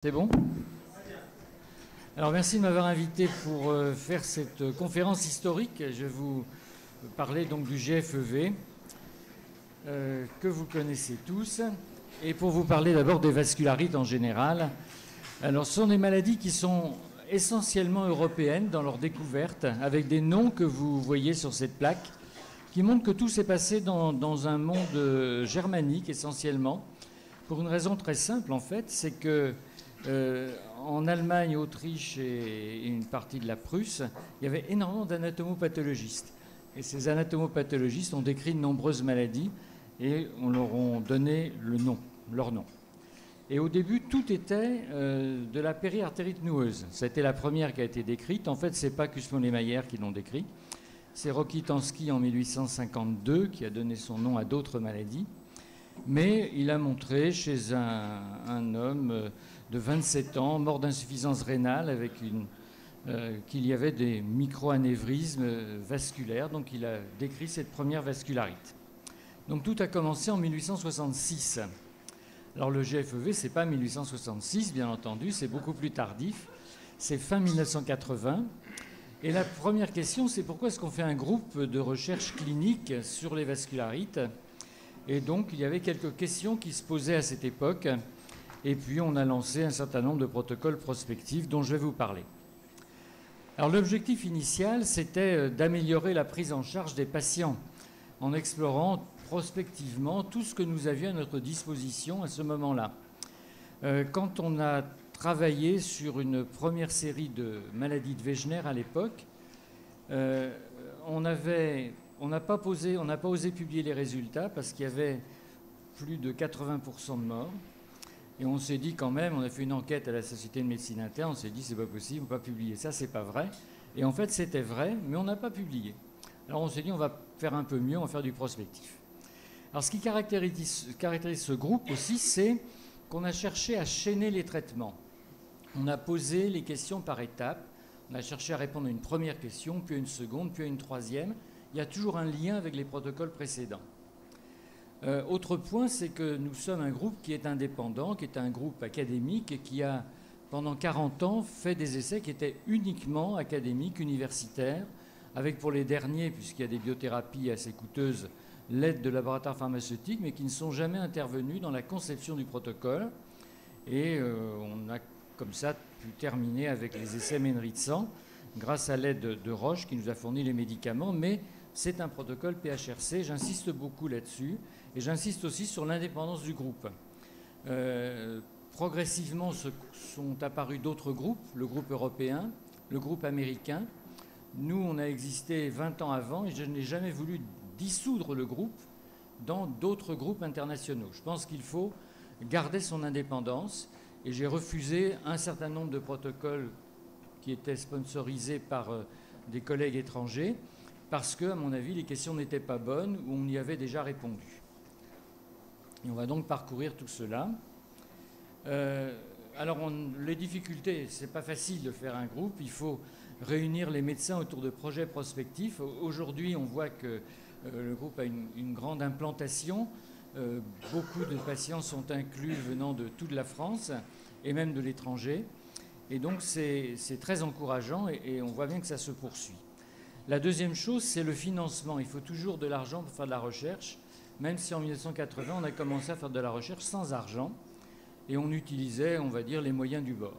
C'est bon? Alors merci de m'avoir invité pour faire cette conférence historique. Je vais vous parler donc du GFEV, que vous connaissez tous, et pour vous parler d'abord des vascularites en général. Alors ce sont des maladies qui sont essentiellement européennes dans leur découverte, avec des noms que vous voyez sur cette plaque, qui montrent que tout s'est passé dans un monde germanique essentiellement, pour une raison très simple en fait, c'est que en Allemagne, Autriche et une partie de la Prusse, il y avait énormément d'anatomopathologistes. Et ces anatomopathologistes ont décrit de nombreuses maladies et on leur a donné leur nom. Et au début, tout était de la périartérite noueuse. C'était la première qui a été décrite. En fait, ce n'est pas Kussmaul et Mayer qui l'ont décrit. C'est Rokitansky en 1852 qui a donné son nom à d'autres maladies. Mais il a montré chez un homme de 27 ans, mort d'insuffisance rénale, qu'il y avait des microanévrismes vasculaires. Donc il a décrit cette première vascularite. Donc tout a commencé en 1866. Alors le GFEV, ce n'est pas 1866, bien entendu, c'est beaucoup plus tardif. C'est fin 1980. Et la première question, c'est pourquoi est-ce qu'on fait un groupe de recherche clinique sur les vascularites ? Et donc, il y avait quelques questions qui se posaient à cette époque. Et puis, on a lancé un certain nombre de protocoles prospectifs dont je vais vous parler. Alors, l'objectif initial, c'était d'améliorer la prise en charge des patients en explorant prospectivement tout ce que nous avions à notre disposition à ce moment-là. Quand on a travaillé sur une première série de maladies de Wegener à l'époque, on n'a pas osé publier les résultats parce qu'il y avait plus de 80% de morts. Et on s'est dit quand même, on a fait une enquête à la Société de médecine interne, on s'est dit c'est pas possible, on ne peut pas publier ça, c'est pas vrai. Et en fait c'était vrai, mais on n'a pas publié. Alors on s'est dit on va faire un peu mieux, on va faire du prospectif. Alors ce qui caractérise ce groupe aussi, c'est qu'on a cherché à chaîner les traitements. On a posé les questions par étapes, on a cherché à répondre à une première question, puis à une seconde, puis à une troisième. Il y a toujours un lien avec les protocoles précédents. Autre point, c'est que nous sommes un groupe qui est indépendant, qui est un groupe académique et qui a, pendant 40 ans, fait des essais qui étaient uniquement académiques, universitaires, avec pour les derniers, puisqu'il y a des biothérapies assez coûteuses, l'aide de laboratoires pharmaceutiques, mais qui ne sont jamais intervenus dans la conception du protocole. Et on a comme ça pu terminer avec les essais Menrit-100, grâce à l'aide de Roche qui nous a fourni les médicaments, mais c'est un protocole PHRC, j'insiste beaucoup là-dessus, et j'insiste aussi sur l'indépendance du groupe. Progressivement sont apparus d'autres groupes, le groupe européen, le groupe américain. Nous, on a existé 20 ans avant, et je n'ai jamais voulu dissoudre le groupe dans d'autres groupes internationaux. Je pense qu'il faut garder son indépendance, et j'ai refusé un certain nombre de protocoles qui étaient sponsorisés par des collègues étrangers, parce que, à mon avis, les questions n'étaient pas bonnes ou on y avait déjà répondu. Et on va donc parcourir tout cela. Alors, les difficultés, c'est pas facile de faire un groupe. Il faut réunir les médecins autour de projets prospectifs. Aujourd'hui, on voit que le groupe a une grande implantation. Beaucoup de patients sont inclus venant de toute la France et même de l'étranger. Et donc, c'est très encourageant et on voit bien que ça se poursuit. La deuxième chose, c'est le financement. Il faut toujours de l'argent pour faire de la recherche, même si en 1980, on a commencé à faire de la recherche sans argent et on utilisait, on va dire, les moyens du bord.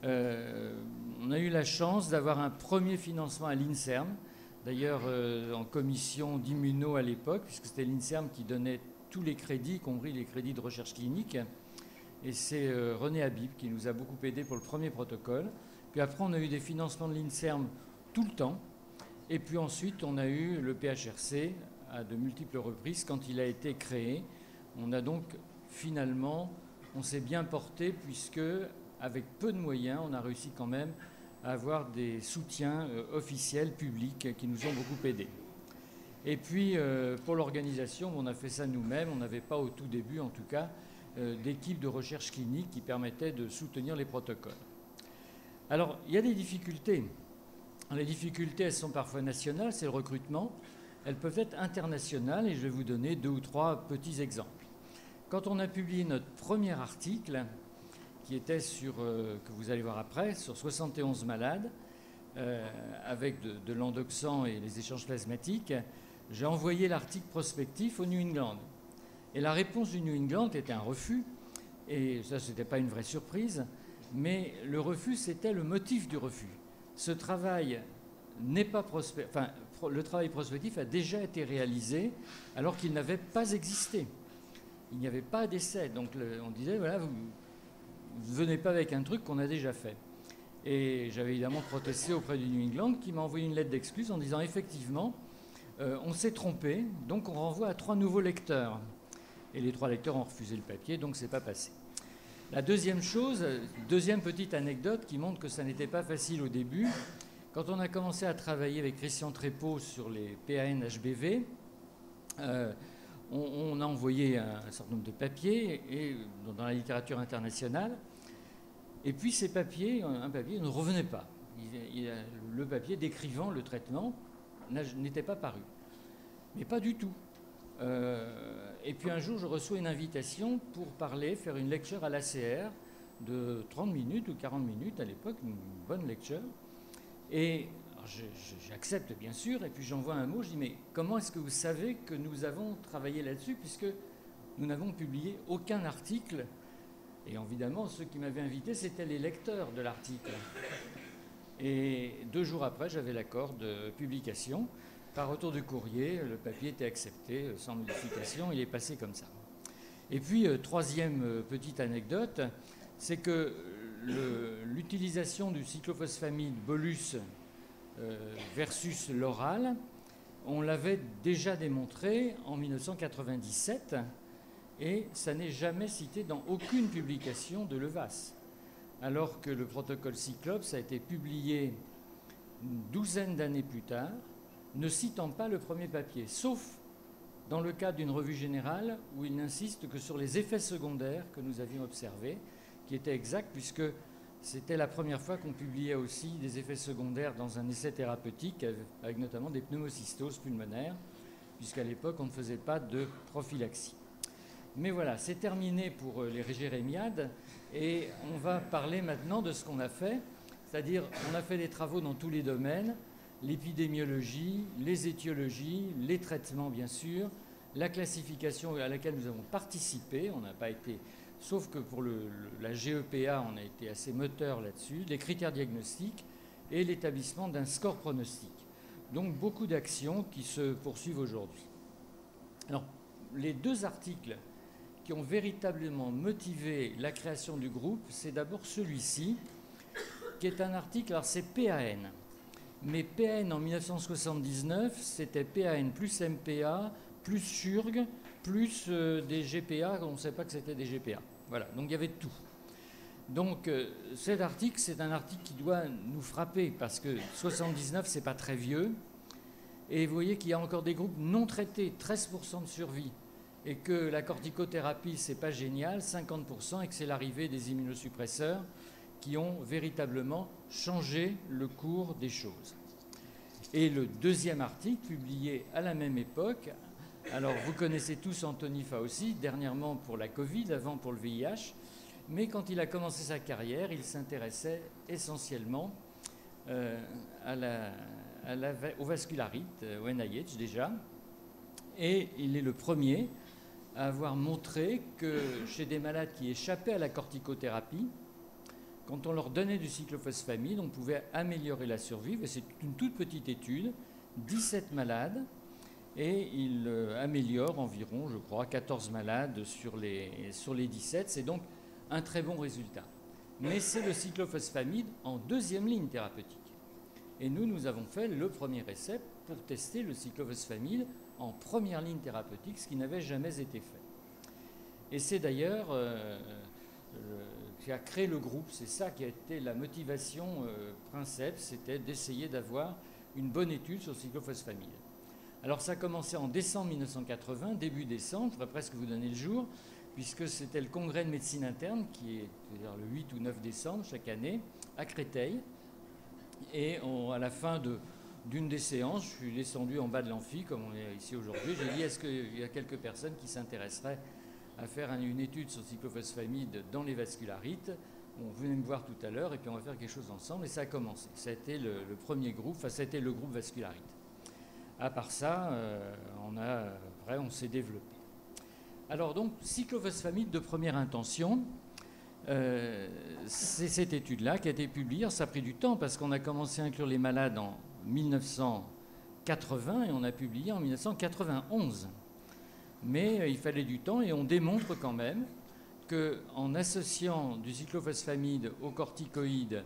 On a eu la chance d'avoir un premier financement à l'INSERM, d'ailleurs en commission d'immuno à l'époque, puisque c'était l'INSERM qui donnait tous les crédits, y compris les crédits de recherche clinique. Et c'est René Habib qui nous a beaucoup aidé pour le premier protocole. Puis après, on a eu des financements de l'INSERM tout le temps. Et puis ensuite, on a eu le PHRC à de multiples reprises quand il a été créé. On a donc finalement, on s'est bien porté puisque, avec peu de moyens, on a réussi quand même à avoir des soutiens officiels, publics, qui nous ont beaucoup aidés. Et puis, pour l'organisation, on a fait ça nous-mêmes. On n'avait pas au tout début, en tout cas, d'équipe de recherche clinique qui permettait de soutenir les protocoles. Alors, il y a des difficultés. Les difficultés, elles sont parfois nationales, c'est le recrutement. Elles peuvent être internationales et je vais vous donner 2 ou 3 petits exemples. Quand on a publié notre premier article, qui était sur, que vous allez voir après, sur 71 malades, avec de l'endoxan et les échanges plasmatiques, j'ai envoyé l'article prospectif au New England. Et la réponse du New England était un refus, et ça, ce n'était pas une vraie surprise, mais le refus, c'était le motif du refus. Ce travail n'est pas prospectif, enfin, le travail prospectif a déjà été réalisé alors qu'il n'avait pas existé. Il n'y avait pas d'essai. Donc on disait, voilà, vous ne venez pas avec un truc qu'on a déjà fait. Et j'avais évidemment protesté auprès du New England qui m'a envoyé une lettre d'excuse en disant, effectivement, on s'est trompé, donc on renvoie à 3 nouveaux lecteurs. Et les 3 lecteurs ont refusé le papier, donc ce n'est pas passé. La deuxième chose, deuxième petite anecdote qui montre que ça n'était pas facile au début, quand on a commencé à travailler avec Christian Trépeau sur les PAN-HBV, on a envoyé un certain nombre de papiers et, dans la littérature internationale, et puis ces papiers, un papier ne revenait pas. Le papier décrivant le traitement n'était pas paru. Mais pas du tout. Et puis un jour, je reçois une invitation pour parler, faire une lecture à l'ACR de 30 minutes ou 40 minutes à l'époque, une bonne lecture. Et j'accepte bien sûr, et puis j'envoie un mot, je dis mais comment est-ce que vous savez que nous avons travaillé là-dessus puisque nous n'avons publié aucun article. Et évidemment, ceux qui m'avaient invité, c'était les lecteurs de l'article. Et 2 jours après, j'avais l'accord de publication. Par retour de courrier, le papier était accepté sans modification, il est passé comme ça. Et puis, troisième petite anecdote, c'est que l'utilisation du cyclophosphamide bolus versus l'oral, on l'avait déjà démontré en 1997 et ça n'est jamais cité dans aucune publication de Levas. Alors que le protocole Cyclops a été publié une douzaine d'années plus tard, ne citant pas le premier papier, sauf dans le cadre d'une revue générale où il n'insiste que sur les effets secondaires que nous avions observés, qui étaient exacts puisque c'était la première fois qu'on publiait aussi des effets secondaires dans un essai thérapeutique avec notamment des pneumocystoses pulmonaires, puisqu'à l'époque on ne faisait pas de prophylaxie. Mais voilà, c'est terminé pour les jérémiades et on va parler maintenant de ce qu'on a fait, c'est-à-dire on a fait des travaux dans tous les domaines, l'épidémiologie, les étiologies, les traitements bien sûr, la classification à laquelle nous avons participé, on n'a pas été, sauf que pour la GEPA on a été assez moteur là-dessus, les critères diagnostiques et l'établissement d'un score pronostique. Donc beaucoup d'actions qui se poursuivent aujourd'hui. Alors les 2 articles qui ont véritablement motivé la création du groupe, c'est d'abord celui-ci, qui est un article, alors c'est PAN. Mais PAN en 1979, c'était PAN plus MPA, plus SURG, plus des GPA, on ne sait pas que c'était des GPA. Voilà, donc il y avait tout. Donc cet article, c'est un article qui doit nous frapper, parce que 79, c'est pas très vieux. Et vous voyez qu'il y a encore des groupes non traités, 13% de survie, et que la corticothérapie, c'est pas génial, 50%, et que c'est l'arrivée des immunosuppresseurs qui ont véritablement changé le cours des choses. Et le deuxième article, publié à la même époque, alors vous connaissez tous Anthony Fauci, dernièrement pour la Covid, avant pour le VIH, mais quand il a commencé sa carrière, il s'intéressait essentiellement aux vascularites, au NIH déjà, et il est le premier à avoir montré que chez des malades qui échappaient à la corticothérapie, quand on leur donnait du cyclophosphamide, on pouvait améliorer la survie. C'est une toute petite étude, 17 malades, et il améliore environ, je crois, 14 malades sur les 17. C'est donc un très bon résultat. Mais c'est le cyclophosphamide en 2e ligne thérapeutique. Et nous avons fait le premier essai pour tester le cyclophosphamide en 1re ligne thérapeutique, ce qui n'avait jamais été fait. Et c'est d'ailleurs qui a créé le groupe, c'est ça qui a été la motivation princeps, c'était d'essayer d'avoir une bonne étude sur le cyclophosphamide. Alors ça a commencé en décembre 1980, début décembre, je pourrais presque vous donner le jour, puisque c'était le congrès de médecine interne, qui est le 8 ou 9 décembre chaque année, à Créteil. Et à la fin d'une des séances, je suis descendu en bas de l'amphi, comme on est ici aujourd'hui. J'ai dit, est-ce qu'il y a quelques personnes qui s'intéresseraient à faire une étude sur le cyclophosphamide dans les vascularites? Bon, venez me voir tout à l'heure et puis on va faire quelque chose ensemble. Et ça a commencé. Ça a été le premier groupe, enfin ça a été le groupe Vascularite. À part ça, on s'est développé. Alors donc, cyclophosphamide de première intention, c'est cette étude-là qui a été publiée. Ça a pris du temps parce qu'on a commencé à inclure les malades en 1980 et on a publié en 1991. Mais il fallait du temps et on démontre quand même qu'en associant du cyclophosphamide aux corticoïdes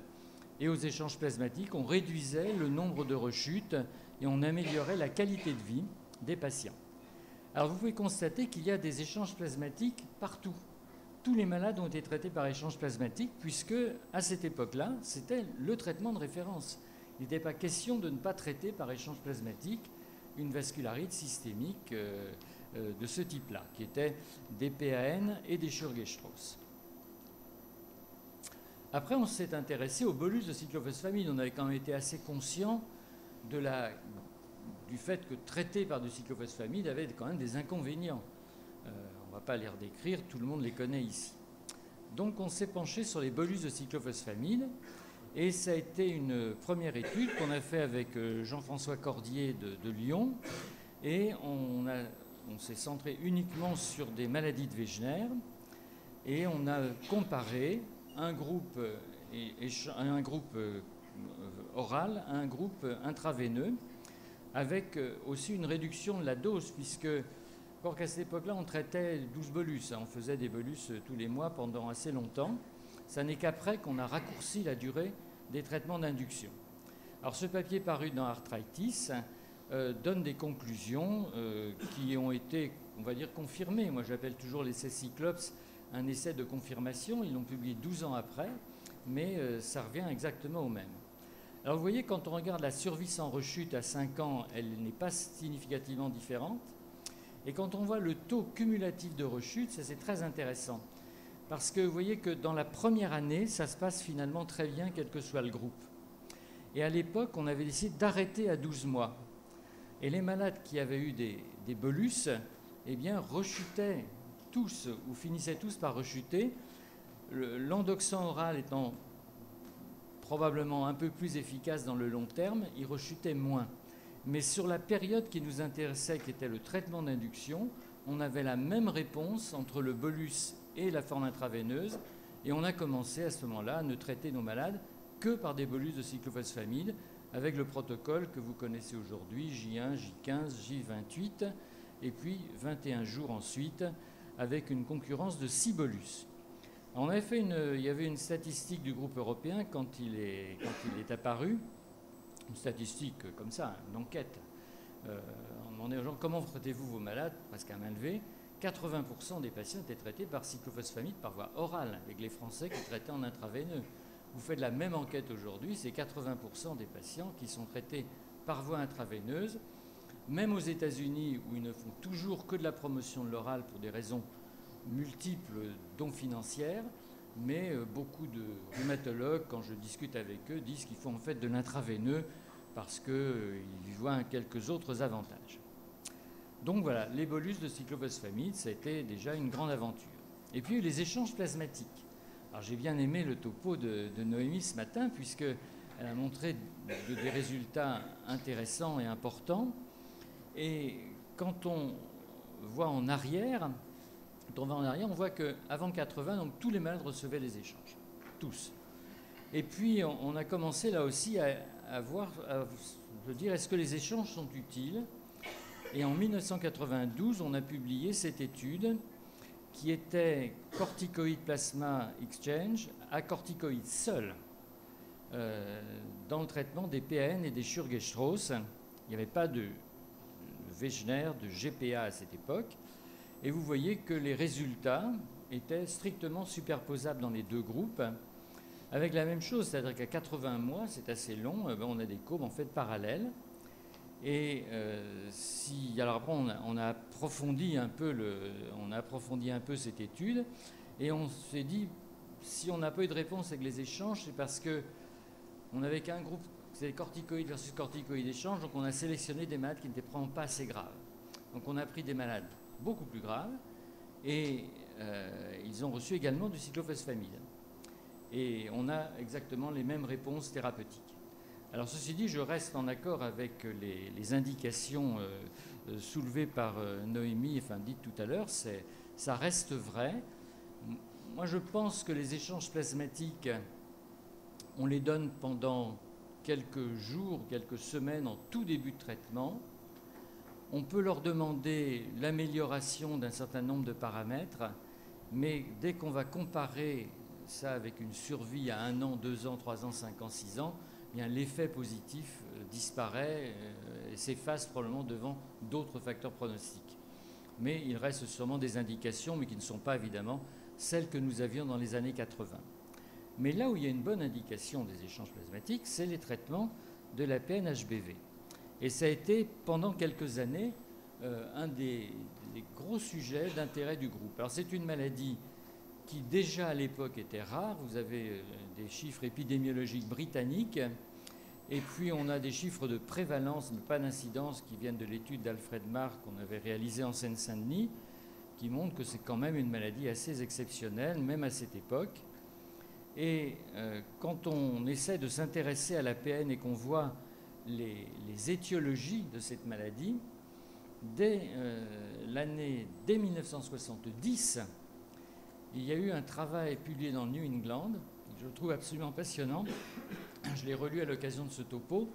et aux échanges plasmatiques, on réduisait le nombre de rechutes et on améliorait la qualité de vie des patients. Alors vous pouvez constater qu'il y a des échanges plasmatiques partout. Tous les malades ont été traités par échange plasmatique puisque, à cette époque-là, c'était le traitement de référence. Il n'était pas question de ne pas traiter par échange plasmatique une vascularite systémique de ce type-là, qui était des PAN et des Schurg-Strauss. Après, on s'est intéressé au bolus de cyclophosphamide. On avait quand même été assez conscient du fait que traiter par du cyclophosphamide avait quand même des inconvénients. On ne va pas les redécrire, tout le monde les connaît ici. Donc on s'est penché sur les bolus de cyclophosphamide et ça a été une première étude qu'on a fait avec Jean-François Cordier de Lyon et on s'est centré uniquement sur des maladies de Wegener et on a comparé un groupe oral à un groupe intraveineux avec aussi une réduction de la dose puisque encore qu'à cette époque-là, on traitait 12 bolus. On faisait des bolus tous les mois pendant assez longtemps. Ça n'est qu'après qu'on a raccourci la durée des traitements d'induction. Alors ce papier paru dans Arthritis donne des conclusions qui ont été, on va dire, confirmées. Moi, j'appelle toujours l'essai Cyclops un essai de confirmation. Ils l'ont publié 12 ans après, mais ça revient exactement au même. Alors vous voyez, quand on regarde la survie sans rechute à 5 ans, elle n'est pas significativement différente. Et quand on voit le taux cumulatif de rechute, ça c'est très intéressant. Parce que vous voyez que dans la première année, ça se passe finalement très bien, quel que soit le groupe. Et à l'époque, on avait décidé d'arrêter à 12 mois. Et les malades qui avaient eu des bolus, eh bien, rechutaient tous, ou finissaient tous par rechuter. L'endoxan oral étant probablement un peu plus efficace dans le long terme, ils rechutaient moins. Mais sur la période qui nous intéressait, qui était le traitement d'induction, on avait la même réponse entre le bolus et la forme intraveineuse. Et on a commencé à ce moment-là à ne traiter nos malades que par des bolus de cyclophosphamide, avec le protocole que vous connaissez aujourd'hui, J1, J15, J28, et puis 21 jours ensuite, avec une concurrence de 6 bolus. On avait fait il y avait une statistique du groupe européen quand il est apparu, une statistique comme ça, une enquête. On demandait aux gens comment traitez-vous vos malades, presque à main levée. 80% des patients étaient traités par cyclophosphamide par voie orale, avec les Français qui traitaient en intraveineux. Vous faites la même enquête aujourd'hui, c'est 80% des patients qui sont traités par voie intraveineuse. Même aux États-Unis, où ils ne font toujours que de la promotion de l'oral pour des raisons multiples, dont financières, mais beaucoup de rhumatologues, quand je discute avec eux, disent qu'il faut en fait de l'intraveineux parce qu'ils voient quelques autres avantages. Donc voilà, les bolus de cyclophosphamide, ça a été déjà une grande aventure. Et puis les échanges plasmatiques. Alors j'ai bien aimé le topo de Noémie ce matin, puisqu'elle a montré des résultats intéressants et importants. Et quand on voit en arrière, on voit qu'avant 80, donc, tous les malades recevaient les échanges. Tous. Et puis, on a commencé là aussi à dire, est-ce que les échanges sont utiles? Et en 1992, on a publié cette étude qui était corticoïde plasma exchange à corticoïde seul dans le traitement des PAN et des Schurg-Strauss. Il n'y avait pas de Wegener, de GPA à cette époque. Et vous voyez que les résultats étaient strictement superposables dans les deux groupes, avec la même chose, c'est-à-dire qu'à 80 mois, c'est assez long, on a des courbes en fait parallèles. Et alors après, on a approfondi un peu cette étude, et on s'est dit, si on n'a pas eu de réponse avec les échanges, c'est parce qu'on n'avait qu'un groupe, c'est corticoïdes versus corticoïdes échanges, donc on a sélectionné des malades qui n'étaient probablement pas assez graves. Donc on a pris des malades beaucoup plus graves, et ils ont reçu également du cyclophosphamide. et on a exactement les mêmes réponses thérapeutiques. Alors ceci dit, je reste en accord avec les indications soulevées par Noémie, enfin dites tout à l'heure, ça reste vrai. Moi je pense que les échanges plasmatiques, on les donne pendant quelques jours, quelques semaines en tout début de traitement. On peut leur demander l'amélioration d'un certain nombre de paramètres, mais dès qu'on va comparer ça avec une survie à 1 an, 2 ans, 3 ans, 5 ans, 6 ans, eh bien l'effet positif disparaît et s'efface probablement devant d'autres facteurs pronostiques. Mais il reste sûrement des indications, mais qui ne sont pas évidemment celles que nous avions dans les années 80. Mais là où il y a une bonne indication des échanges plasmatiques, c'est les traitements de la PN-HBV. Et ça a été pendant quelques années un des gros sujets d'intérêt du groupe. Alors c'est une maladie qui déjà à l'époque était rare. Vous avez des chiffres épidémiologiques britanniques et puis on a des chiffres de prévalence, mais pas d'incidence, qui viennent de l'étude d'Alfred Marr qu'on avait réalisée en Seine-Saint-Denis, qui montrent que c'est quand même une maladie assez exceptionnelle, même à cette époque. Et quand on essaie de s'intéresser à la PN et qu'on voit les étiologies de cette maladie, dès 1970, il y a eu un travail publié dans le New England, que je trouve absolument passionnant, je l'ai relu à l'occasion de ce topo,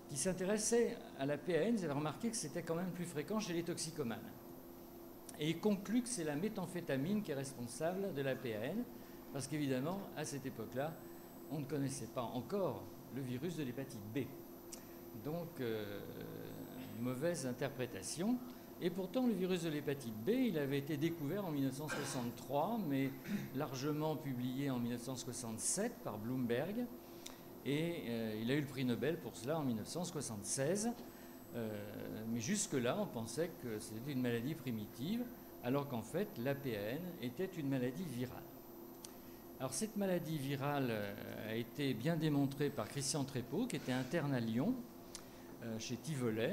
qui s'intéressait à la PN. Vous avez remarqué que c'était quand même plus fréquent chez les toxicomanes. Et il conclut que c'est la méthamphétamine qui est responsable de la PN, parce qu'évidemment, à cette époque-là, on ne connaissait pas encore le virus de l'hépatite B. Donc, mauvaise interprétation. Et pourtant, le virus de l'hépatite B, il avait été découvert en 1963, mais largement publié en 1967 par Bloomberg. Et il a eu le prix Nobel pour cela en 1976. Mais jusque-là, on pensait que c'était une maladie primitive, alors qu'en fait, l'APN était une maladie virale. Alors cette maladie virale a été bien démontrée par Christian Trépeau, qui était interne à Lyon, chez Tivolet,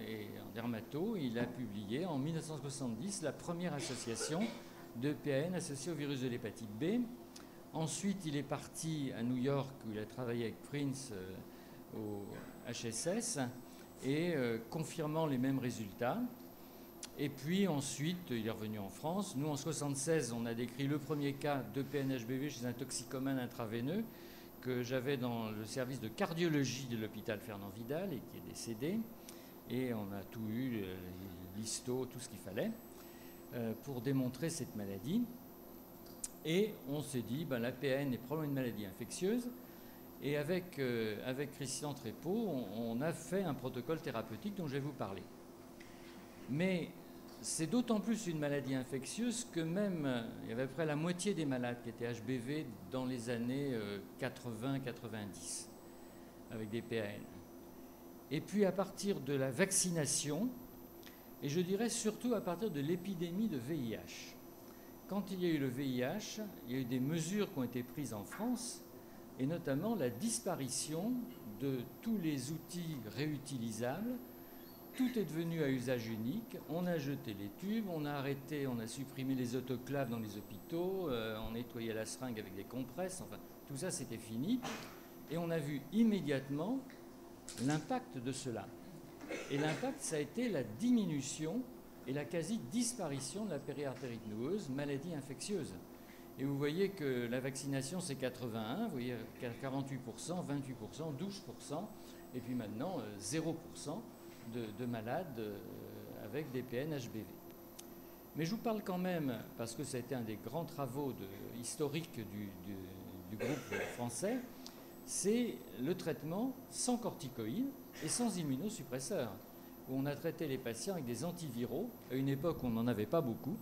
et en dermato. Il a publié en 1970 la première association de PAN associée au virus de l'hépatite B. Ensuite, il est parti à New York, où il a travaillé avec Prince au HSS, et confirmant les mêmes résultats. Et puis ensuite, il est revenu en France. Nous, en 1976, on a décrit le premier cas de PN-HBV chez un toxicomane intraveineux que j'avais dans le service de cardiologie de l'hôpital Fernand Vidal et qui est décédé. Et on a tout eu, l'histo, tout ce qu'il fallait pour démontrer cette maladie. Et on s'est dit, ben, la PN est probablement une maladie infectieuse. Et avec Christian Trépeau, on a fait un protocole thérapeutique dont je vais vous parler. Mais c'est d'autant plus une maladie infectieuse que même, il y avait à peu près la moitié des malades qui étaient HBV dans les années 80-90, avec des PAN. Et puis à partir de la vaccination, et je dirais surtout à partir de l'épidémie de VIH. Quand il y a eu le VIH, il y a eu des mesures qui ont été prises en France, et notamment la disparition de tous les outils réutilisables. Tout est devenu à usage unique. On a jeté les tubes, on a arrêté, on a supprimé les autoclaves dans les hôpitaux, on nettoyait la seringue avec des compresses, enfin tout ça c'était fini. Et on a vu immédiatement l'impact de cela. Et l'impact, ça a été la diminution et la quasi-disparition de la périartérite noueuse, maladie infectieuse. Et vous voyez que la vaccination, c'est 81, vous voyez 48%, 28%, 12%, et puis maintenant 0% de malades avec des PN-HBV. Mais je vous parle quand même, parce que ça a été un des grands travaux historiques du groupe français, c'est le traitement sans corticoïdes et sans immunosuppresseurs, où on a traité les patients avec des antiviraux, à une époque où on n'en avait pas beaucoup,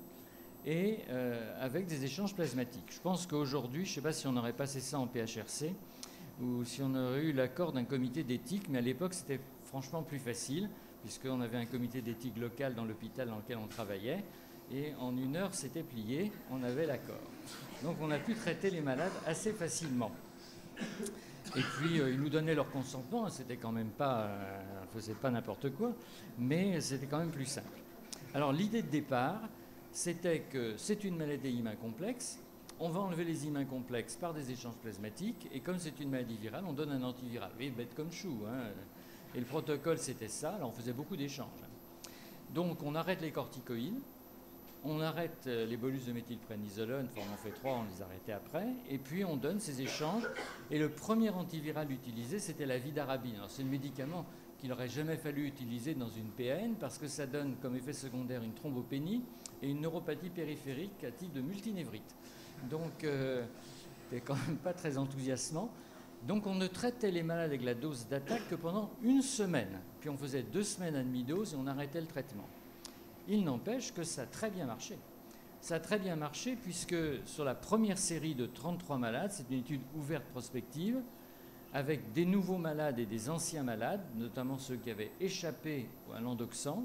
et avec des échanges plasmatiques. Je pense qu'aujourd'hui, je ne sais pas si on aurait passé ça en PHRC, ou si on aurait eu l'accord d'un comité d'éthique, mais à l'époque, c'était franchement plus facile, puisqu'on avait un comité d'éthique local dans l'hôpital dans lequel on travaillait, et en 1 heure, c'était plié, on avait l'accord. Donc on a pu traiter les malades assez facilement. Et puis, ils nous donnaient leur consentement, c'était quand même pas, on ne faisait pas n'importe quoi, mais c'était quand même plus simple. Alors l'idée de départ, c'était que c'est une maladie complexe, on va enlever les hymen complexes par des échanges plasmatiques, et comme c'est une maladie virale, on donne un antiviral. Oui, bête comme chou, hein. Et le protocole, c'était ça. Là, on faisait beaucoup d'échanges. Donc, on arrête les corticoïdes, on arrête les bolus de méthylprénisolone, on en fait 3, on les arrêtait après, et puis on donne ces échanges. Et le premier antiviral utilisé, c'était la vidarabine. Alors, c'est le médicament qu'il n'aurait jamais fallu utiliser dans une PAN parce que ça donne comme effet secondaire une thrombopénie et une neuropathie périphérique à type de multinévrite. Donc, c'est quand même pas très enthousiasmant. Donc, on ne traitait les malades avec la dose d'attaque que pendant une semaine. Puis, on faisait 2 semaines à demi-dose et on arrêtait le traitement. Il n'empêche que ça a très bien marché. Ça a très bien marché puisque sur la première série de 33 malades, c'est une étude ouverte prospective, avec des nouveaux malades et des anciens malades, notamment ceux qui avaient échappé à l'endoxan,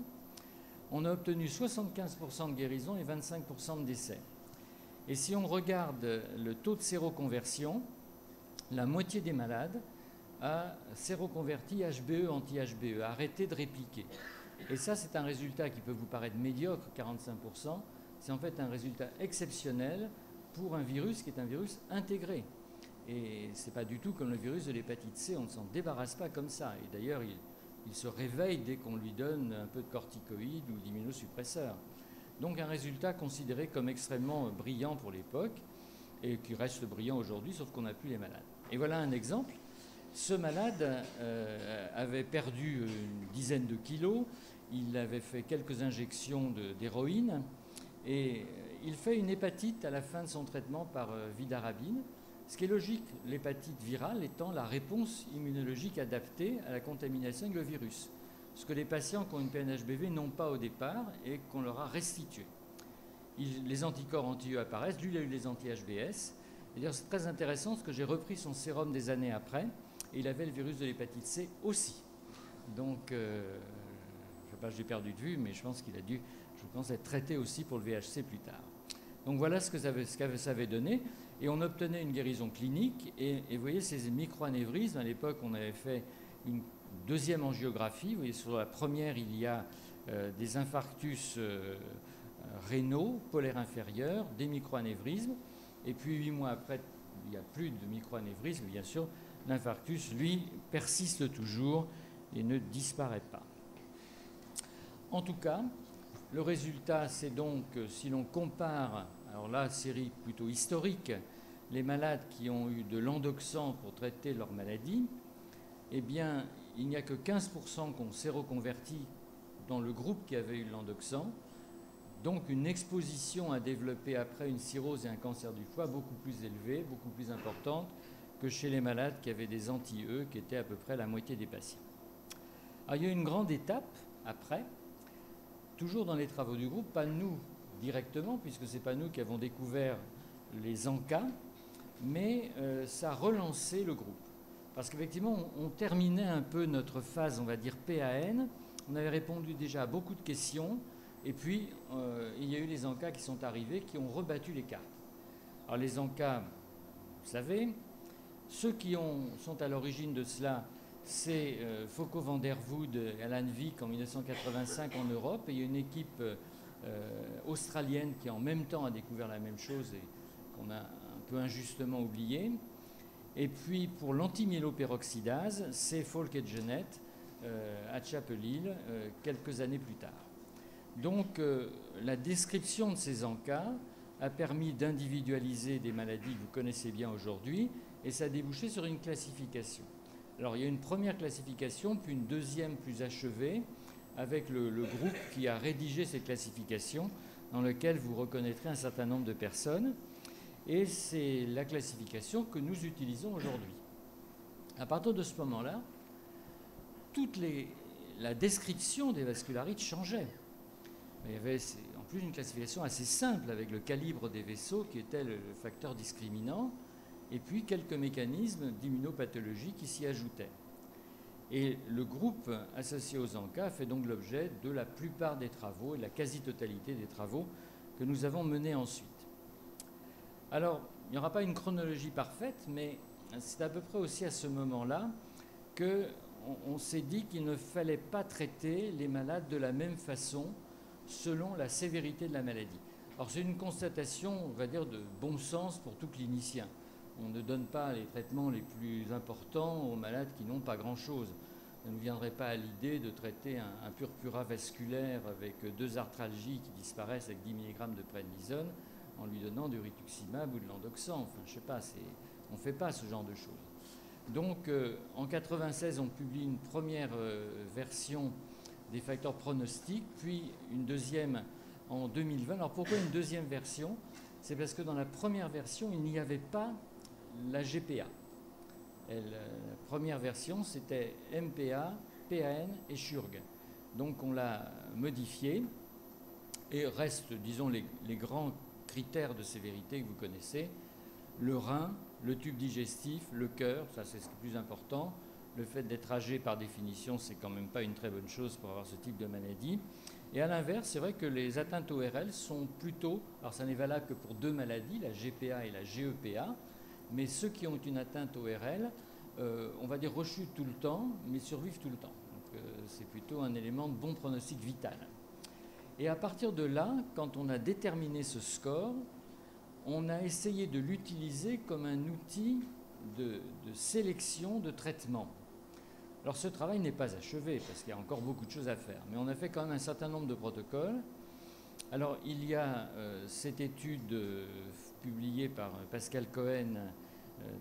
on a obtenu 75% de guérison et 25% de décès. Et si on regarde le taux de séroconversion, la moitié des malades a séroconverti HBE anti-HBE, a arrêté de répliquer. Et ça, c'est un résultat qui peut vous paraître médiocre, 45%. C'est en fait un résultat exceptionnel pour un virus qui est un virus intégré. Et ce n'est pas du tout comme le virus de l'hépatite C, on ne s'en débarrasse pas comme ça. Et d'ailleurs, il se réveille dès qu'on lui donne un peu de corticoïdes ou d'immunosuppresseurs. Donc un résultat considéré comme extrêmement brillant pour l'époque et qui reste brillant aujourd'hui, sauf qu'on n'a plus les malades. Et voilà un exemple. Ce malade avait perdu une dizaine de kilos, il avait fait quelques injections d'héroïne et il fait une hépatite à la fin de son traitement par vidarabine. Ce qui est logique, l'hépatite virale étant la réponse immunologique adaptée à la contamination avec le virus. Ce que les patients qui ont une PNHBV n'ont pas au départ et qu'on leur a restitué. Les anticorps anti-E apparaissent, lui il a eu les anti-HBS. D'ailleurs c'est très intéressant parce que j'ai repris son sérum des années après et il avait le virus de l'hépatite C aussi. Donc, je ne sais pas, j'ai perdu de vue, mais je pense qu'il a dû, je pense, être traité aussi pour le VHC plus tard. Donc voilà ce que ça avait donné. Et on obtenait une guérison clinique. Et vous voyez, ces microanévrismes, à l'époque, on avait fait une deuxième angiographie. Vous voyez, sur la première, il y a des infarctus rénaux, polaires inférieurs, des microanévrismes. Et puis 8 mois après, il n'y a plus de microanévrisme, bien sûr. L'infarctus, lui, persiste toujours et ne disparaît pas. En tout cas, le résultat, c'est donc, si l'on compare, alors là, série plutôt historique, les malades qui ont eu de l'endoxan pour traiter leur maladie, eh bien, il n'y a que 15% qui ont séroconverti dans le groupe qui avait eu l'endoxan, donc une exposition à développer après une cirrhose et un cancer du foie beaucoup plus élevée, beaucoup plus importante que chez les malades qui avaient des anti-E, qui étaient à peu près la moitié des patients. Alors, il y a une grande étape après, toujours dans les travaux du groupe, pas nous directement, puisque ce n'est pas nous qui avons découvert les ANCA, mais ça a relancé le groupe. Parce qu'effectivement, on terminait un peu notre phase, on va dire, PAN. On avait répondu déjà à beaucoup de questions. Et puis, il y a eu les ANCA qui sont arrivés, qui ont rebattu les cartes. Alors, les ANCA, vous savez, ceux qui sont à l'origine de cela, c'est Foucault van der Vood et Alan Vick en 1985 en Europe. Et il y a une équipe australienne qui en même temps a découvert la même chose et qu'on a un peu injustement oublié. Et puis pour l'antimyéloperoxydase, c'est Falk et Jeannette à Chapel Hill quelques années plus tard. Donc la description de ces ANCA a permis d'individualiser des maladies que vous connaissez bien aujourd'hui et ça a débouché sur une classification. Alors il y a une première classification, puis une deuxième plus achevée avec le groupe qui a rédigé cette classification dans lequel vous reconnaîtrez un certain nombre de personnes. Et c'est la classification que nous utilisons aujourd'hui. À partir de ce moment-là, la description des vascularites changeait. Il y avait en plus une classification assez simple avec le calibre des vaisseaux qui était le facteur discriminant et puis quelques mécanismes d'immunopathologie qui s'y ajoutaient. Et le groupe associé aux ANCA fait donc l'objet de la plupart des travaux et de la quasi-totalité des travaux que nous avons menés ensuite. Alors, il n'y aura pas une chronologie parfaite, mais c'est à peu près aussi à ce moment-là qu'on s'est dit qu'il ne fallait pas traiter les malades de la même façon selon la sévérité de la maladie. Alors c'est une constatation, on va dire, de bon sens pour tout clinicien. On ne donne pas les traitements les plus importants aux malades qui n'ont pas grand-chose. Ça ne nous viendrait pas à l'idée de traiter un purpura vasculaire avec 2 arthralgies qui disparaissent avec 10 mg de prednisone en lui donnant du rituximab ou de l'endoxan. Enfin, je ne sais pas, on ne fait pas ce genre de choses. Donc, en 1996, on publie une première version des facteurs pronostiques, puis une deuxième en 2020. Alors, pourquoi une deuxième version? C'est parce que dans la première version, il n'y avait pas la GPA. La première version, c'était MPA, PAN et SHURG. Donc, on l'a modifié et reste, disons, les grands critères de sévérité que vous connaissez. Le rein, le tube digestif, le cœur, ça c'est ce qui est le plus important. Le fait d'être âgé par définition, c'est quand même pas une très bonne chose pour avoir ce type de maladie. Et à l'inverse, c'est vrai que les atteintes ORL sont plutôt, alors ça n'est valable que pour 2 maladies, la GPA et la GEPA, mais ceux qui ont une atteinte ORL, on va dire rechutent tout le temps, mais survivent tout le temps. Donc c'est plutôt un élément de bon pronostic vital. Et à partir de là, quand on a déterminé ce score, on a essayé de l'utiliser comme un outil de sélection de traitement. Alors ce travail n'est pas achevé parce qu'il y a encore beaucoup de choses à faire, mais on a fait quand même un certain nombre de protocoles. Alors il y a cette étude publiée par Pascal Cohen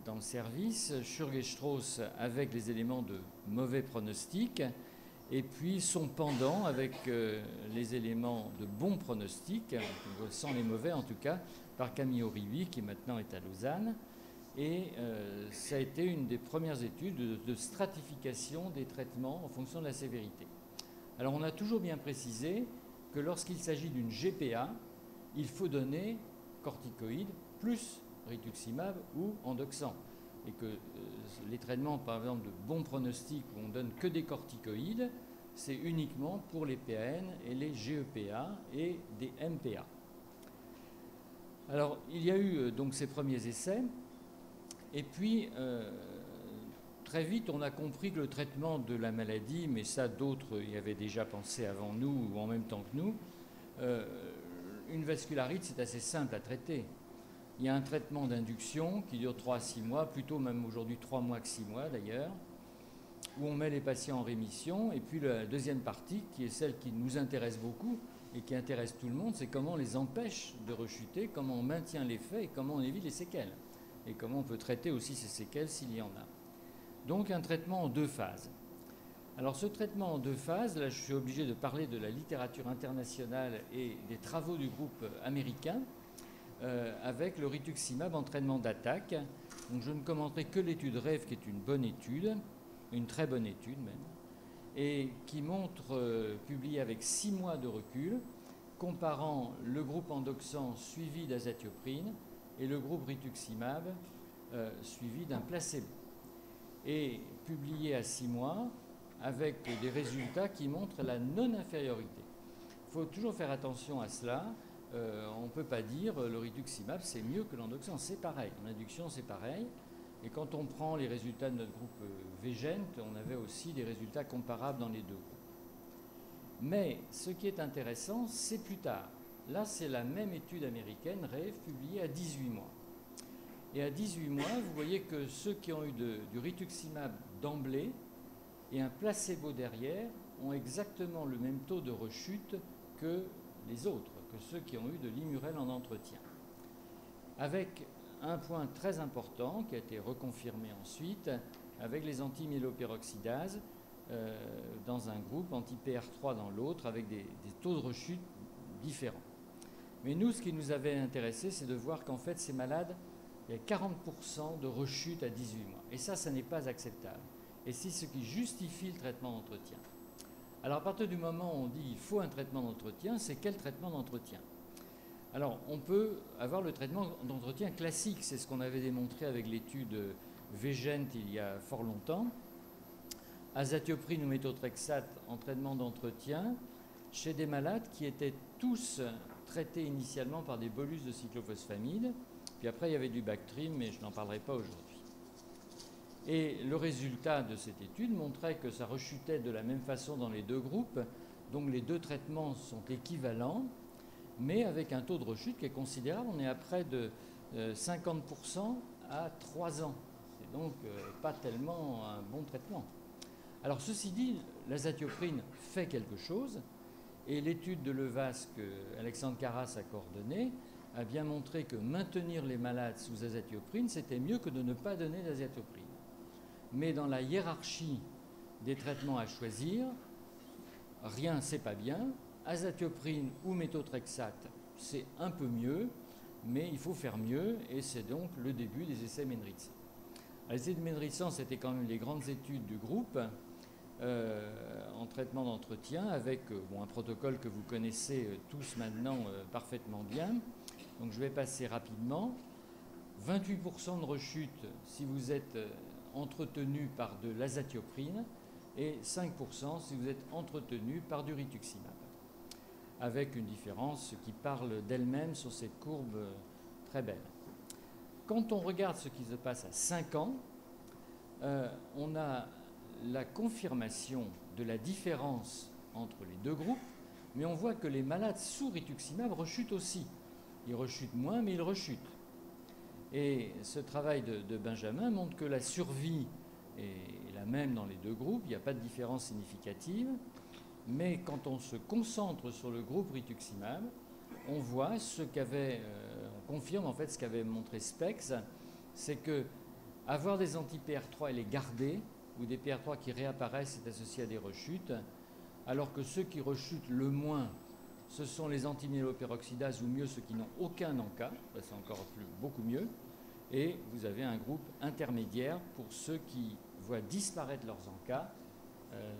dans le service, Schurg et Strauss avec les éléments de mauvais pronostic, et puis son pendant avec les éléments de bon pronostic, sans les mauvais en tout cas, par Camille Oribi, qui maintenant est à Lausanne. Et ça a été une des premières études de stratification des traitements en fonction de la sévérité. Alors on a toujours bien précisé que lorsqu'il s'agit d'une GPA, il faut donner corticoïdes plus rituximab ou endoxan. Et que les traitements, par exemple, de bon pronostic où on donne que des corticoïdes, c'est uniquement pour les PAN et les GEPA et des MPA. Alors, il y a eu donc ces premiers essais, et puis très vite on a compris que le traitement de la maladie, mais ça d'autres y avaient déjà pensé avant nous ou en même temps que nous, une vascularite c'est assez simple à traiter. Il y a un traitement d'induction qui dure 3 à 6 mois, plutôt même aujourd'hui 3 mois que 6 mois d'ailleurs, où on met les patients en rémission, et puis la deuxième partie, qui est celle qui nous intéresse beaucoup, et qui intéresse tout le monde, c'est comment on les empêche de rechuter, comment on maintient l'effet et comment on évite les séquelles. Et comment on peut traiter aussi ces séquelles s'il y en a. Donc un traitement en 2 phases. Alors ce traitement en 2 phases, là je suis obligé de parler de la littérature internationale et des travaux du groupe américain avec le rituximab en traitement d'attaque. Donc je ne commenterai que l'étude REV qui est une bonne étude, une très bonne étude même, et qui montre, publié avec 6 mois de recul, comparant le groupe endoxan suivi d'azatioprine et le groupe rituximab suivi d'un placebo. Et publié à 6 mois avec des résultats qui montrent la non-infériorité. Il faut toujours faire attention à cela. On ne peut pas dire le rituximab c'est mieux que l'endoxan, c'est pareil. En induction c'est pareil. Et quand on prend les résultats de notre groupe VGENT, on avait aussi des résultats comparables dans les 2 groupes. Mais ce qui est intéressant, c'est plus tard. Là, c'est la même étude américaine, REV, publiée à 18 mois. Et à 18 mois, vous voyez que ceux qui ont eu du rituximab d'emblée et un placebo derrière ont exactement le même taux de rechute que les autres, que ceux qui ont eu de l'Imurel en entretien. Avec un point très important qui a été reconfirmé ensuite, avec les anti-myélopéroxydases dans un groupe, anti-PR3 dans l'autre, avec des taux de rechute différents. Mais nous, ce qui nous avait intéressé, c'est de voir qu'en fait, ces malades, il y a 40% de rechute à 18 mois. Et ça n'est pas acceptable. Et c'est ce qui justifie le traitement d'entretien. Alors, à partir du moment où on dit qu'il faut un traitement d'entretien, c'est quel traitement d'entretien? Alors, on peut avoir le traitement d'entretien classique. C'est ce qu'on avait démontré avec l'étude VGENT il y a fort longtemps. Azatioprine ou méthotrexate en traitement d'entretien chez des malades qui étaient tous traités initialement par des bolus de cyclophosphamide. Puis après, il y avait du Bactrim, mais je n'en parlerai pas aujourd'hui. Et le résultat de cette étude montrait que ça rechutait de la même façon dans les 2 groupes. Donc les 2 traitements sont équivalents. mais avec un taux de rechute qui est considérable. On est à près de 50% à 3 ans. C'est donc pas tellement un bon traitement. Alors ceci dit, l'azatioprine fait quelque chose, et l'étude de Levas que Alexandre Carras a coordonnée a bien montré que maintenir les malades sous azatioprine, c'était mieux que de ne pas donner d'azatioprine. Mais dans la hiérarchie des traitements à choisir, rien, c'est pas bien. Azatioprine ou méthotrexate, c'est un peu mieux, mais il faut faire mieux, et c'est donc le début des essais Menritsan. Les essais de Menritsan, c'était quand même les grandes études du groupe en traitement d'entretien, avec un protocole que vous connaissez tous maintenant parfaitement bien. Donc je vais passer rapidement. 28% de rechute si vous êtes entretenu par de l'azatioprine, et 5% si vous êtes entretenu par du rituximab, avec une différence qui parle d'elle-même sur cette courbe très belle. Quand on regarde ce qui se passe à 5 ans, on a la confirmation de la différence entre les deux groupes, mais on voit que les malades sous rituximab rechutent aussi. Ils rechutent moins, mais ils rechutent. Et ce travail de Benjamin montre que la survie est la même dans les deux groupes, il n'y a pas de différence significative, mais quand on se concentre sur le groupe rituximab, on voit ce qu'avait, on confirme en fait ce qu'avait montré Spex, c'est que avoir des anti-PR3 et les garder, ou des PR3 qui réapparaissent, c'est associé à des rechutes, alors que ceux qui rechutent le moins, ce sont les antimyéloperoxydases, ou mieux ceux qui n'ont aucun ANCA, c'est encore beaucoup mieux, et vous avez un groupe intermédiaire pour ceux qui voient disparaître leurs ANCA,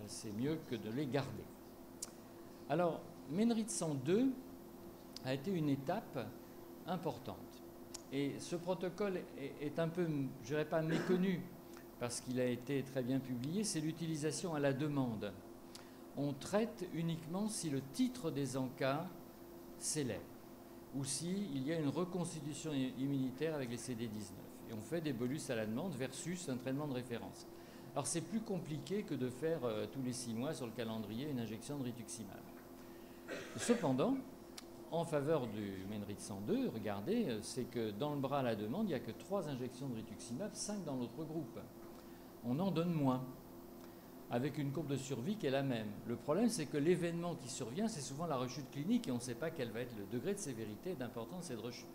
c'est mieux que de les garder. Alors, Menritsan 2 a été une étape importante. Et ce protocole est un peu, je dirais pas méconnu, parce qu'il a été très bien publié, c'est l'utilisation à la demande. On traite uniquement si le titre des ANCA s'élève, ou s'il y a une reconstitution immunitaire avec les CD19. Et on fait des bolus à la demande versus un traitement de référence. Alors c'est plus compliqué que de faire tous les 6 mois sur le calendrier une injection de rituximab. Cependant, en faveur du Menritsan 2, regardez, c'est que dans le bras à la demande, il n'y a que 3 injections de rituximab, 5 dans l'autre groupe. On en donne moins, avec une courbe de survie qui est la même. Le problème, c'est que l'événement qui survient, c'est souvent la rechute clinique, et on ne sait pas quel va être le degré de sévérité et d'importance de cette rechute.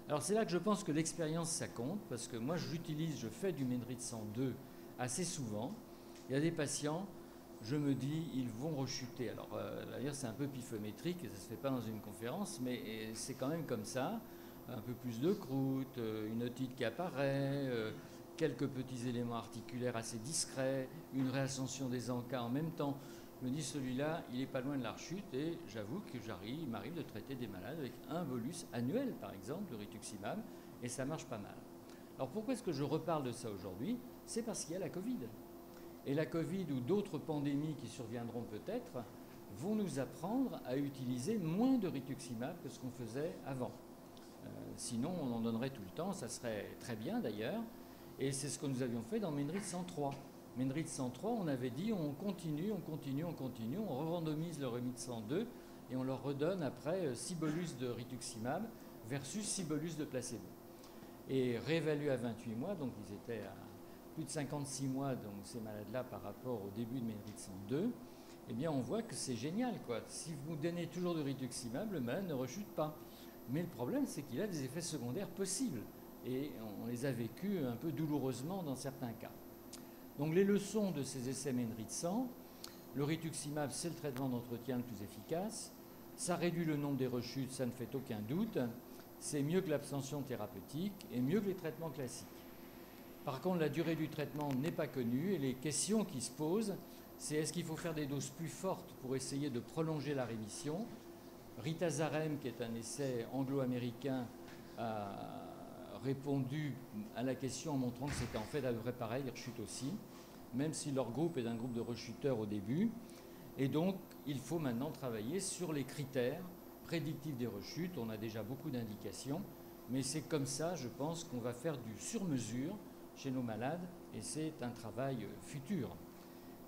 Alors c'est là que je pense que l'expérience, ça compte, parce que moi, je fais du Menritsan 2 assez souvent. Il y a des patients, je me dis, ils vont rechuter. Alors, d'ailleurs, c'est un peu pifiométrique, ça ne se fait pas dans une conférence, mais c'est quand même comme ça. Un peu plus de croûte, une otite qui apparaît, quelques petits éléments articulaires assez discrets, une réascension des ANCA en même temps. Je me dis, celui-là, il n'est pas loin de la rechute, et j'avoue que il m'arrive de traiter des malades avec un bolus annuel, par exemple, de rituximab, et ça marche pas mal. Alors, pourquoi est-ce que je reparle de ça aujourd'hui? C'est parce qu'il y a la Covid. Et la Covid ou d'autres pandémies qui surviendront peut-être vont nous apprendre à utiliser moins de rituximab que ce qu'on faisait avant. Sinon, on en donnerait tout le temps, ça serait très bien d'ailleurs. Et c'est ce que nous avions fait dans Menritsan 3. Menritsan 3, on avait dit on continue, on re-randomise le Menritsan 2 et on leur redonne après 6 bolus de rituximab versus 6 bolus de placebo. Et réévalué à 28 mois, donc ils étaient à plus de 56 mois, donc ces malades-là, par rapport au début de Menritsan 2, eh bien on voit que c'est génial, quoi. Si vous donnez toujours du rituximab, le malade ne rechute pas. Mais le problème, c'est qu'il a des effets secondaires possibles. Et on les a vécus un peu douloureusement dans certains cas. Donc les leçons de ces essais Menritsan, le rituximab, c'est le traitement d'entretien le plus efficace. Ça réduit le nombre des rechutes, ça ne fait aucun doute. C'est mieux que l'abstention thérapeutique et mieux que les traitements classiques. Par contre, la durée du traitement n'est pas connue et les questions qui se posent, c'est est-ce qu'il faut faire des doses plus fortes pour essayer de prolonger la rémission? Rita Zarem, qui est un essai anglo-américain, a répondu à la question en montrant que c'était en fait à peu près pareil, ils rechutent aussi, même si leur groupe est un groupe de rechuteurs au début. Et donc, il faut maintenant travailler sur les critères prédictifs des rechutes. On a déjà beaucoup d'indications, mais c'est comme ça, je pense, qu'on va faire du sur-mesure chez nos malades, et c'est un travail futur,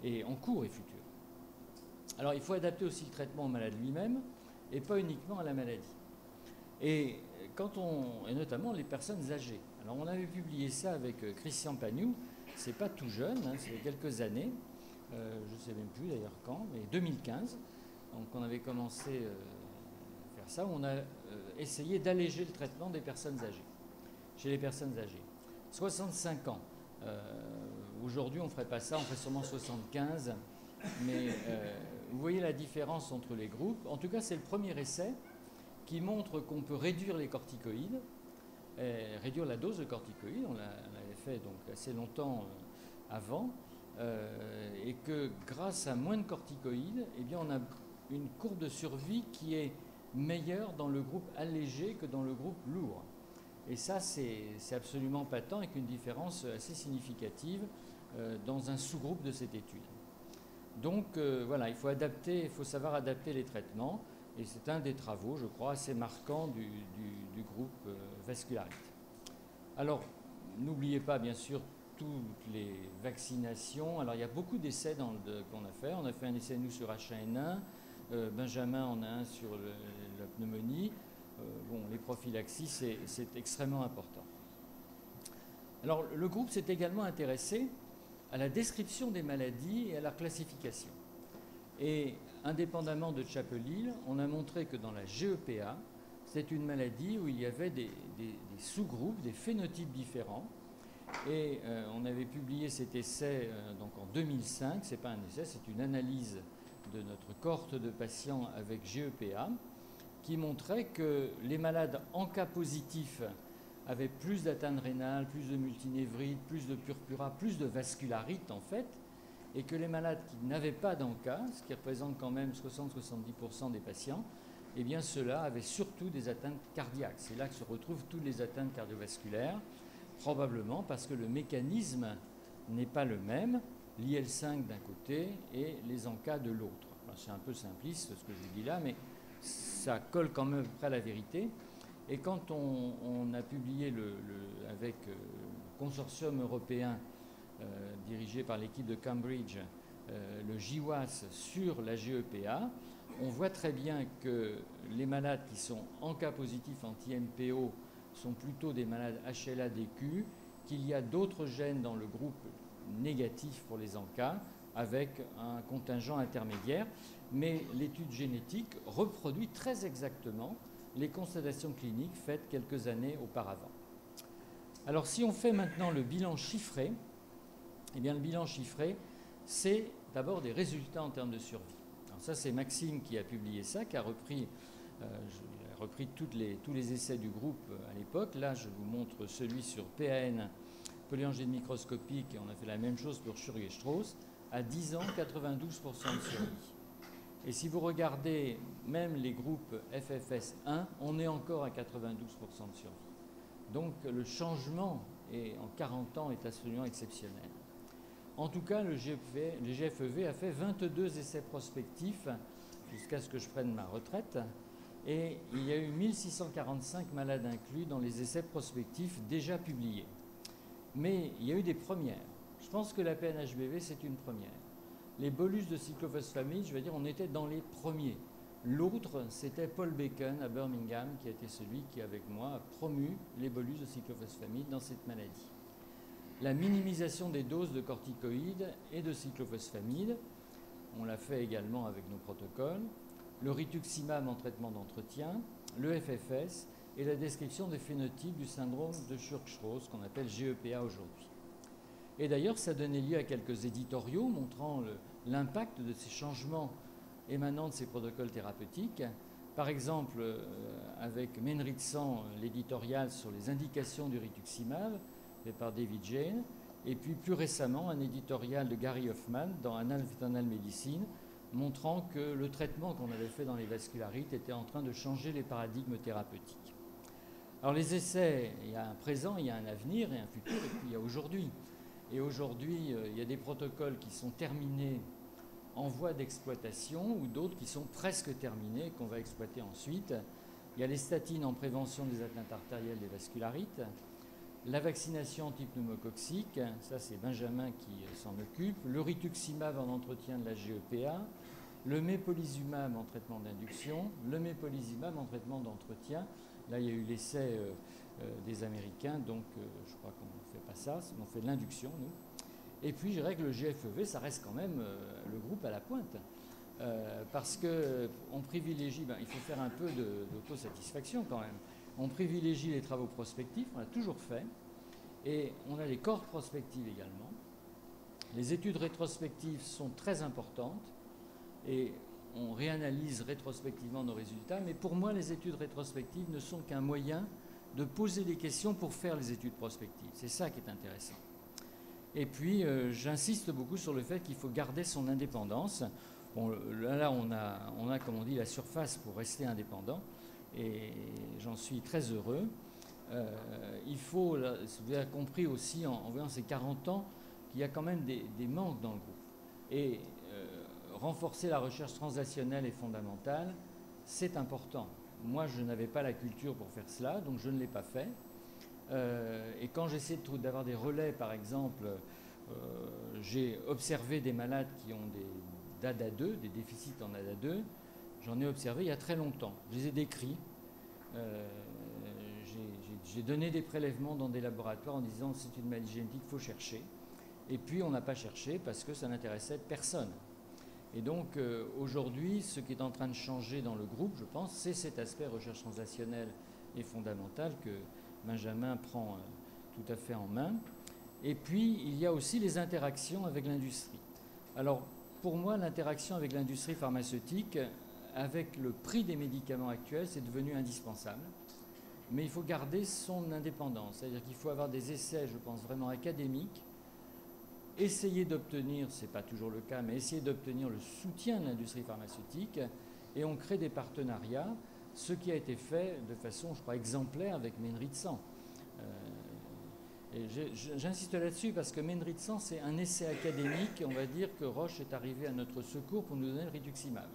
et en cours et futur. Alors, il faut adapter aussi le traitement au malade lui-même. et pas uniquement à la maladie. Et notamment les personnes âgées. Alors on avait publié ça avec Christian Pagnoux, c'est pas tout jeune, hein, c'est quelques années, je ne sais même plus d'ailleurs quand, mais 2015. Donc on avait commencé à faire ça, on a essayé d'alléger le traitement des personnes âgées, chez les personnes âgées. 65 ans. Aujourd'hui on ne ferait pas ça, on ferait sûrement 75, mais vous voyez la différence entre les groupes. En tout cas c'est le premier essai qui montre qu'on peut réduire les corticoïdes, réduire la dose de corticoïdes, on l'avait fait donc assez longtemps avant, et que grâce à moins de corticoïdes, eh bien, on a une courbe de survie qui est meilleure dans le groupe allégé que dans le groupe lourd. Et ça, c'est absolument patent, avec une différence assez significative dans un sous-groupe de cette étude. Donc voilà, il faut savoir adapter les traitements. Et c'est un des travaux, je crois, assez marquants du groupe Vascularite. Alors, n'oubliez pas, bien sûr, toutes les vaccinations. Alors, il y a beaucoup d'essais qu'on a fait. On a fait un essai, nous, sur H1N1. Benjamin en a un sur la pneumonie. Les prophylaxies, c'est extrêmement important. Alors, le groupe s'est également intéressé à la description des maladies et à leur classification. Et indépendamment de Chapelil, on a montré que dans la GEPA, c'est une maladie où il y avait des sous-groupes, des phénotypes différents. Et on avait publié cet essai donc en 2005. Ce n'est pas un essai, c'est une analyse de notre cohorte de patients avec GEPA qui montrait que les malades en cas positif avaient plus d'atteinte rénale, plus de multinévrite, plus de purpura, plus de vascularite en fait, et que les malades qui n'avaient pas d'ANCA, ce qui représente quand même 60-70% des patients, eh bien ceux-là avaient surtout des atteintes cardiaques. C'est là que se retrouvent toutes les atteintes cardiovasculaires, probablement parce que le mécanisme n'est pas le même, l'IL5 d'un côté et les ANCA de l'autre. C'est un peu simpliste ce que je vous dis là, mais ça colle quand même à peu près à la vérité. Et quand on a publié avec le consortium européen dirigé par l'équipe de Cambridge, le GWAS sur la GEPA, on voit très bien que les malades qui sont ANCA positifs anti-MPO sont plutôt des malades HLA-DQ, qu'il y a d'autres gènes dans le groupe négatif pour les ANCA, avec un contingent intermédiaire. Mais l'étude génétique reproduit très exactement les constatations cliniques faites quelques années auparavant. Alors si on fait maintenant le bilan chiffré, eh bien, le bilan chiffré, c'est d'abord des résultats en termes de survie. Alors ça, c'est Maxime qui a publié ça, qui a repris, tous les essais du groupe à l'époque. Là, je vous montre celui sur PAN, polyangine microscopique, et on a fait la même chose pour Schurg-Strauss. À 10 ans, 92% de survie. Et si vous regardez même les groupes FFS1, on est encore à 92% de survie. Donc le changement en 40 ans est absolument exceptionnel. En tout cas, le GFEV a fait 22 essais prospectifs jusqu'à ce que je prenne ma retraite. Et il y a eu 1645 malades inclus dans les essais prospectifs déjà publiés. Mais il y a eu des premières. Je pense que la PNHBV, c'est une première. Les bolus de cyclophosphamide, je vais dire, on était dans les premiers. L'autre, c'était Paul Bacon à Birmingham, qui a été celui qui, avec moi, a promu les bolus de cyclophosphamide dans cette maladie. La minimisation des doses de corticoïdes et de cyclophosphamide, on l'a fait également avec nos protocoles. Le rituximab en traitement d'entretien, le FFS et la description des phénotypes du syndrome de Schurg-Strauss, qu'on appelle GEPA aujourd'hui. Et d'ailleurs, ça donnait lieu à quelques éditoriaux montrant l'impact de ces changements émanant de ces protocoles thérapeutiques. Par exemple, avec Menritsan, l'éditorial sur les indications du rituximab, fait par David Jane, et puis plus récemment, un éditorial de Gary Hoffman dans Annals of Internal Medicine, montrant que le traitement qu'on avait fait dans les vascularites était en train de changer les paradigmes thérapeutiques. Alors les essais, il y a un présent, il y a un avenir et un futur, et puis il y a aujourd'hui. Et aujourd'hui, il y a des protocoles qui sont terminés en voie d'exploitation ou d'autres qui sont presque terminés, qu'on va exploiter ensuite. Il y a les statines en prévention des atteintes artérielles des vascularites, la vaccination antipneumococcique, ça c'est Benjamin qui s'en occupe, le rituximab en entretien de la GEPA, le mépolizumab en traitement d'induction, le mépolizumab en traitement d'entretien. Là, il y a eu l'essai des Américains, donc je crois qu'on ne fait pas ça, on fait de l'induction, nous. Et puis, je dirais que le GFEV, ça reste quand même le groupe à la pointe. Parce qu'on privilégie, il faut faire un peu d'autosatisfaction quand même. On privilégie les travaux prospectifs, on l'a toujours fait, et on a les cohortes prospectives également. Les études rétrospectives sont très importantes, et on réanalyse rétrospectivement nos résultats, mais pour moi, les études rétrospectives ne sont qu'un moyen de poser des questions pour faire les études prospectives. C'est ça qui est intéressant. Et puis, j'insiste beaucoup sur le fait qu'il faut garder son indépendance. Bon, là, on a, comme on dit, la surface pour rester indépendant, et j'en suis très heureux. Il faut, vous avez compris aussi, en voyant ces 40 ans, qu'il y a quand même des manques dans le groupe. Et renforcer la recherche translationnelle et fondamentale, c'est important. Moi, je n'avais pas la culture pour faire cela, donc je ne l'ai pas fait. Et quand j'essaie d'avoir des relais, par exemple, j'ai observé des malades qui ont des DADA2, des déficits en DADA2. J'en ai observé il y a très longtemps. Je les ai décrits. J'ai donné des prélèvements dans des laboratoires en disant c'est une maladie génétique, il faut chercher. Et puis on n'a pas cherché parce que ça n'intéressait personne. Et donc aujourd'hui, ce qui est en train de changer dans le groupe, je pense, c'est cet aspect recherche translationnelle et fondamentale que Benjamin prend tout à fait en main. Et puis il y a aussi les interactions avec l'industrie. Alors pour moi, l'interaction avec l'industrie pharmaceutique, avec le prix des médicaments actuels, c'est devenu indispensable. Mais il faut garder son indépendance. C'est-à-dire qu'il faut avoir des essais, je pense, vraiment académiques, essayer d'obtenir, ce n'est pas toujours le cas, mais essayer d'obtenir le soutien de l'industrie pharmaceutique, et on crée des partenariats, ce qui a été fait de façon, je crois, exemplaire avec Menritsan. Et j'insiste là-dessus parce que Menritsan, c'est un essai académique, on va dire que Roche est arrivé à notre secours pour nous donner le rituximab.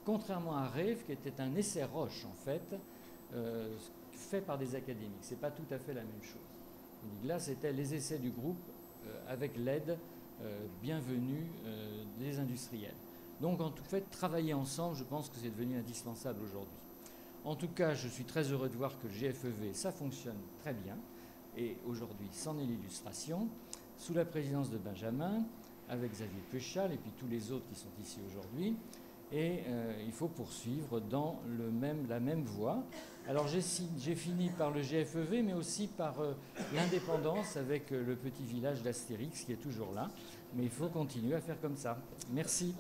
Contrairement à REV, qui était un essai Roche, en fait, fait par des académiques. Ce n'est pas tout à fait la même chose. Donc là, c'était les essais du groupe avec l'aide bienvenue des industriels. Donc, en tout fait, travailler ensemble, je pense que c'est devenu indispensable aujourd'hui. En tout cas, je suis très heureux de voir que le GFEV, ça fonctionne très bien. Et aujourd'hui, c'en est l'illustration, sous la présidence de Benjamin, avec Xavier Péchal et puis tous les autres qui sont ici aujourd'hui. Et il faut poursuivre dans la même voie. Alors j'ai fini par le GFEV, mais aussi par l'indépendance avec le petit village d'Astérix qui est toujours là. Mais il faut continuer à faire comme ça. Merci.